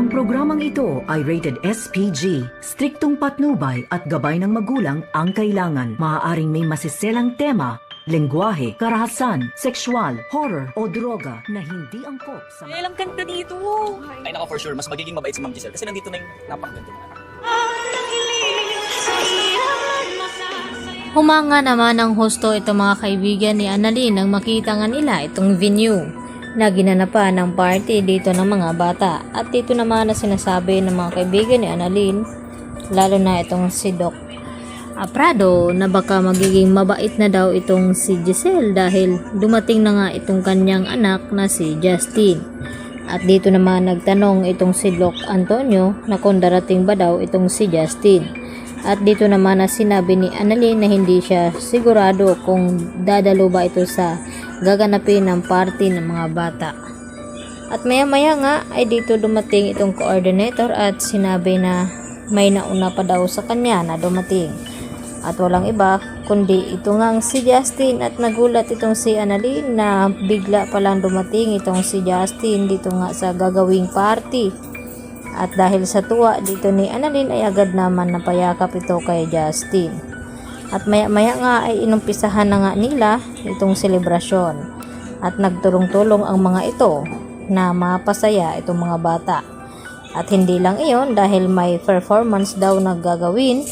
Ang programang ito ay rated SPG. Striktong patnubay at gabay ng magulang ang kailangan. Maaaring may masiselang tema, lengguwahe, karahasan, sexual, horror o droga na hindi angkop sa... Ilang ganda dito. Ay naka for sure, mas magiging mabait si Ma'am Giselle kasi nandito na yung napakaganda ng anak. Humanga naman ang husto itong mga kaibigan ni Annalyn nang makita nga nila itong venue na ginanapan ng party dito ng mga bata. At dito naman na sinasabi ng mga kaibigan ni Annalyn, lalo na itong si Doc Prado, na baka magiging mabait na daw itong si Giselle dahil dumating na nga itong kanyang anak na si Justin. At dito naman nagtanong itong si Doc Antonio na kung darating ba daw itong si Justin. At dito naman na sinabi ni Annalyn na hindi siya sigurado kung dadalo ba ito sa gaganapin ng party ng mga bata. At maya maya nga ay dito dumating itong coordinator at sinabi na may nauna pa daw sa kanya na dumating. At walang iba kundi ito ngang si Justin, at nagulat itong si Annalyn na bigla palang dumating itong si Justin dito nga sa gagawing party. At dahil sa tuwa dito ni Annalyn ay agad naman napayakap ito kay Justin. At maya maya nga ay inumpisahan na nga nila itong selebrasyon. At nagtulong-tulong ang mga ito na mapasaya itong mga bata. At hindi lang iyon, dahil may performance daw na gagawin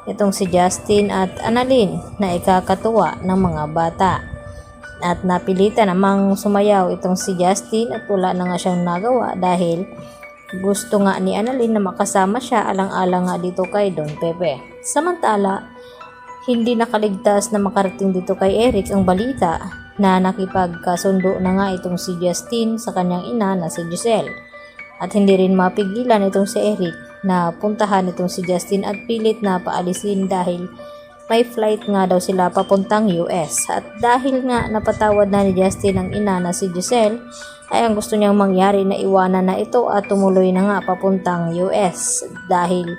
itong si Justin at Annalyn na ikakatuwa ng mga bata. At napilitan namang sumayaw itong si Justin at wala na nga siyang nagawa dahil gusto nga ni Annalyn na makasama siya alang-alang nga dito kay Don Pepe. Samantala, hindi nakaligtas na makarating dito kay Eric ang balita na nakipagkasundo na nga itong si Justin sa kanyang ina na si Giselle. At hindi rin mapigilan itong si Eric na puntahan itong si Justin at pilit na paalisin dahil may flight nga daw sila papuntang US. At dahil nga napatawad na ni Justin ang ina na si Giselle, ay ang gusto niyang mangyari na iwanan na ito at tumuloy na nga papuntang US. Dahil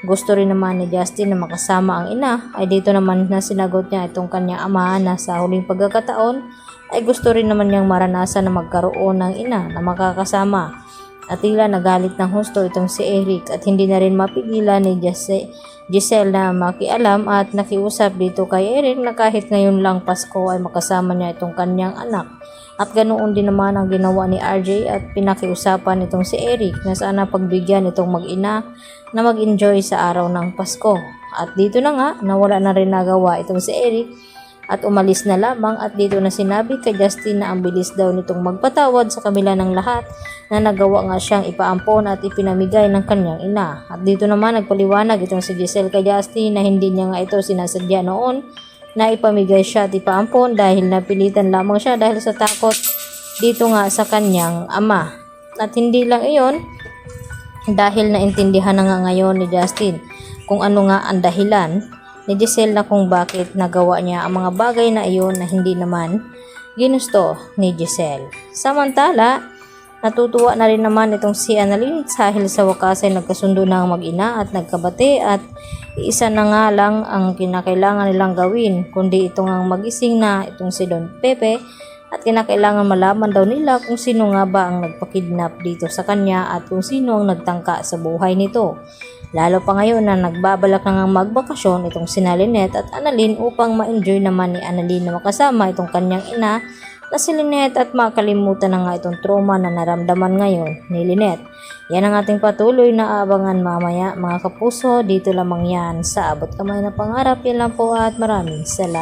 gusto rin naman ni Justin na makasama ang ina, ay dito naman na sinagot niya itong kanyang ama na sa huling pagkakataon ay gusto rin naman niyang maranasan na magkaroon ng ina na makakasama. At tila nagalit ng husto itong si Eric at hindi na rin mapigilan ni Giselle na makialam at nakiusap dito kay Eric na kahit ngayon lang Pasko ay makasama niya itong kanyang anak. At ganoon din naman ang ginawa ni RJ at pinakiusapan itong si Eric na sana pagbigyan itong mag-ina na mag-enjoy sa araw ng Pasko. At dito na nga, nawala na rin nagawa itong si Eric at umalis na lamang. At dito na sinabi kay Justin na ang bilis daw nitong magpatawad sa kabila ng lahat na nagawa nga siyang ipaampon at ipinamigay ng kanyang ina. At dito naman nagpaliwanag itong si Giselle kay Justin na hindi niya nga ito sinasadya noon na ipamigay siya at ipaampon dahil napilitan lamang siya dahil sa takot dito nga sa kanyang ama. At hindi lang iyon, dahil naintindihan na nga ngayon ni Justin kung ano nga ang dahilan ni Giselle na kung bakit nagawa niya ang mga bagay na iyon na hindi naman ginusto ni Giselle. Samantala, natutuwa na rin naman itong si Annalyn dahil sa wakas ay nagkasundo na ang mag-ina at nagkabati at isa na nga lang ang kinakailangan nilang gawin kundi itong ang magising na itong si Don Pepe at kinakailangan malaman daw nila kung sino nga ba ang nagpakidnap dito sa kanya at kung sino ang nagtangka sa buhay nito. Lalo pa ngayon na nagbabalak na nga magbakasyon itong si Lynette at Annalyn upang ma-enjoy naman ni Annalyn na makasama itong kanyang ina na si Lynette at makalimutan na nga itong trauma na naramdaman ngayon ni Lynette. Yan ang ating patuloy na abangan mamaya mga kapuso. Dito lamang yan sa Abot Kamay na Pangarap. Yan lang po at maraming salamat.